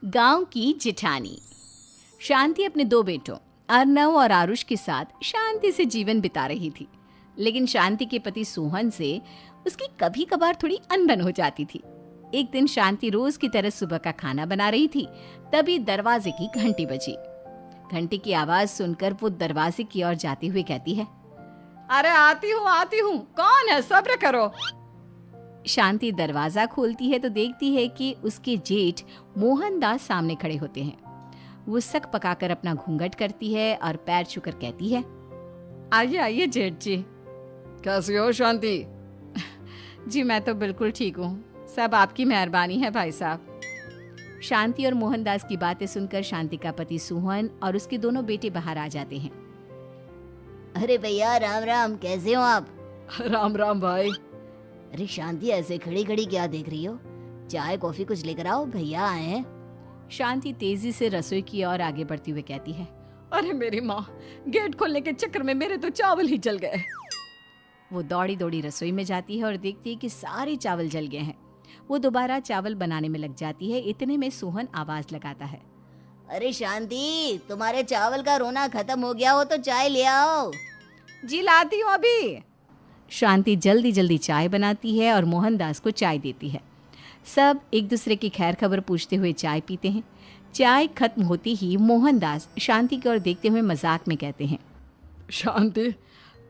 गांव की जिठानी। शांति अपने दो बेटों अर्नव और आरुष के साथ शांति से जीवन बिता रही थी। लेकिन शांति के पति सोहन से उसकी कभी कभार थोड़ी अनबन हो जाती थी। एक दिन शांति रोज की तरह सुबह का खाना बना रही थी, तभी दरवाजे की घंटी बजी। घंटी की आवाज सुनकर वो दरवाजे की ओर जाते हुए कहती है, अरे आती हूँ, कौन है? सब्र करो। शांति दरवाजा खोलती है तो देखती है कि उसके जेठ मोहनदास सामने खड़े होते हैं। वो सक पकाकर अपना घूंघट करती है और पैर छूकर कहती है, आइए आइए जेठ जी। कैसी हो शांति? जी मैं तो बिल्कुल ठीक हूँ, सब आपकी मेहरबानी है भाई साहब। शांति और मोहनदास की बातें सुनकर शांति का पति सोहन और उसके दोनों बेटे बाहर आ जाते हैं। अरे भैया राम राम, कैसे हो आप? राम राम भाई। अरे शांति, ऐसे खड़ी खड़ी क्या देख रही हो? चाय कॉफी कुछ लेकर आओ, भैया आए हैं। शांति तेजी से रसोई की ओर आगे बढ़ती हुई कहती है, अरे मेरी माँ, गेट खोलने के चक्कर में मेरे तो चावल ही जल गए। वो दौड़ी दौड़ी रसोई में जाती है और देखती है कि सारे चावल जल गए हैं। वो दोबारा चावल बनाने में लग जाती है। इतने में सोहन आवाज लगाता है, अरे शांति, तुम्हारे चावल का रोना खत्म हो गया हो तो चाय ले आओ। जी लाती हूँ अभी। शांति जल्दी जल्दी चाय बनाती है और मोहनदास को चाय देती है। सब एक दूसरे की खैर खबर पूछते हुए चाय पीते हैं। चाय खत्म होती ही मोहनदास शांति की ओर देखते हुए मजाक में कहते हैं, शांति,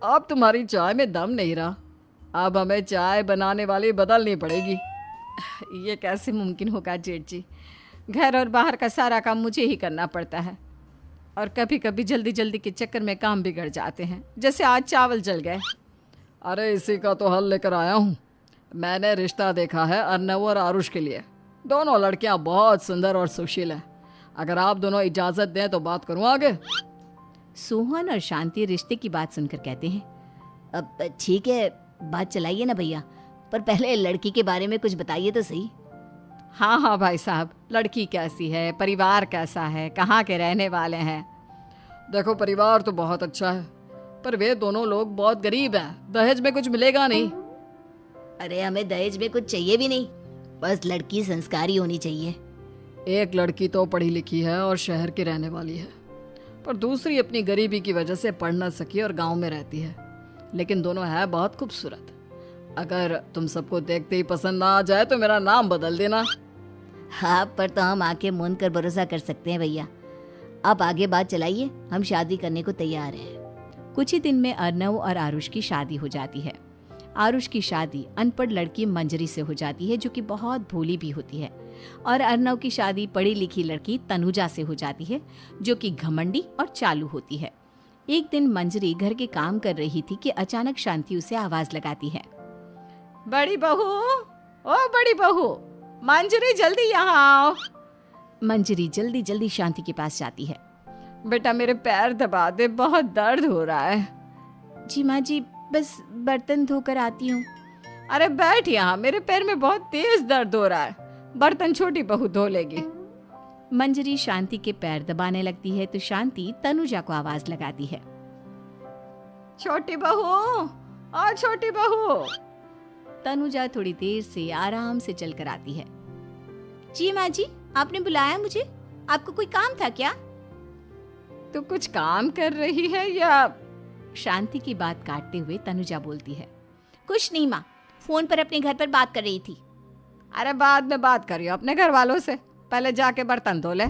अब तुम्हारी चाय में दम नहीं रहा, अब हमें चाय बनाने वाली बदलनी पड़ेगी। ये कैसे मुमकिन होगा जेठ जी? घर और बाहर का सारा काम मुझे ही करना पड़ता है और कभी कभी जल्दी जल्दी के चक्कर में काम बिगड़ जाते हैं, जैसे आज चावल जल गए। अरे इसी का तो हल लेकर आया हूँ। मैंने रिश्ता देखा है अर्नव और आरुष के लिए। दोनों लड़कियाँ बहुत सुंदर और सुशील हैं। अगर आप दोनों इजाज़त दें तो बात करूँ आगे। सोहन और शांति रिश्ते की बात सुनकर कहते हैं, अब ठीक है, बात चलाइए ना भैया, पर पहले लड़की के बारे में कुछ बताइए तो सही। हाँ हाँ भाई साहब, लड़की कैसी है, परिवार कैसा है, कहाँ के रहने वाले हैं? देखो, परिवार तो बहुत अच्छा है, पर वे दोनों लोग बहुत गरीब हैं। दहेज में कुछ मिलेगा नहीं। अरे हमें दहेज में कुछ चाहिए भी नहीं, बस लड़की संस्कारी होनी चाहिए। एक लड़की तो पढ़ी लिखी है और शहर की रहने वाली है, पर दूसरी अपनी गरीबी की वजह से पढ़ न सकी और गांव में रहती है। लेकिन दोनों है बहुत खूबसूरत। अगर तुम सबको देखते ही पसंद ना आ जाए तो मेरा नाम बदल देना। हाँ, पर तो हम आके मूंद कर भरोसा कर सकते हैं भैया। आप आगे बात चलाइए, हम शादी करने को तैयार हैं। कुछ ही दिन में अर्नव और आरुष की शादी हो जाती है। आरुष की शादी अनपढ़ लड़की मंजरी से हो जाती है, जो कि बहुत भोली भी होती है, और अर्नव की शादी पढ़ी लिखी लड़की तनुजा से हो जाती है, जो कि घमंडी और चालू होती है। एक दिन मंजरी घर के काम कर रही थी कि अचानक शांति उसे आवाज लगाती है, बड़ी बहू, ओ बड़ी बहू, मंजरी जल्दी यहाँ आओ। मंजरी जल्दी जल्दी शांति के पास जाती है। बेटा मेरे पैर दबा दे, बहुत दर्द हो रहा है। जी माँ जी, बस बर्तन धोकर आती हूँ। अरे बैठ यहाँ, मेरे पैर में बहुत तेज दर्द हो रहा है। बर्तन छोटी बहू धो लेगी। मंजरी शांति के पैर दबाने लगती है तो शांति तनुजा को आवाज लगाती है, छोटी बहू, ओ छोटी बहू। तनुजा थोड़ी देर से आराम से चलकर आती है। जी माँ जी, आपने बुलाया मुझे? आपको कोई काम था क्या? तू कुछ काम कर रही है या? शांति की बात काटते हुए तनुजा बोलती है, कुछ नहीं माँ, फोन पर अपने घर पर बात कर रही थी। अरे बाद में बात करियो अपने घर वालों से, पहले जाके बर्तन धो ले।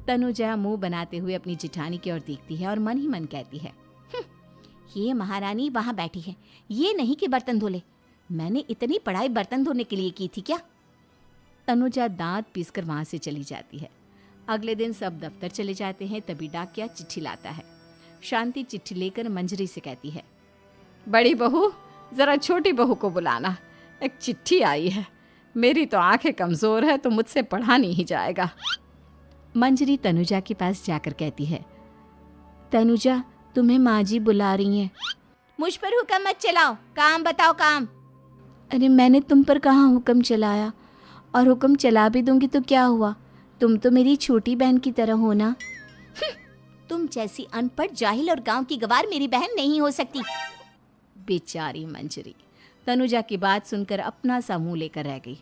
तनुजा मुंह बनाते हुए अपनी जिठानी की ओर देखती है और मन ही मन कहती है, ये महारानी वहाँ बैठी है, ये नहीं कि बर्तन धो ले। मैंने इतनी पढ़ाई बर्तन धोने के लिए की थी क्या? तनुजा दांत पीसकर वहां से चली जाती है। अगले दिन सब दफ्तर चले जाते हैं, तभी डाकिया चिट्ठी लाता है। शांति चिट्ठी लेकर मंजरी से कहती है, बड़ी बहू, जरा छोटी बहू को बुलाना, एक चिट्ठी आई है। मेरी तो आंखें कमजोर है तो मुझसे पढ़ा नहीं जाएगा। मंजरी तनुजा के पास जाकर कहती है, तनुजा, तुम्हें माँ जी बुला रही हैं। मुझ पर हुक्म मत चलाओ, काम बताओ काम। अरे मैंने तुम पर कहाँ हुक्म चलाया, और हुक्म चला भी दूंगी तो क्या हुआ? तुम तो मेरी छोटी बहन की तरह हो ना। तुम जैसी अनपढ़, जाहिल और गांव की गवार मेरी बहन नहीं हो सकती। बेचारी मंजरी तनुजा की बात सुनकर अपना सा मुंह लेकर रह गई।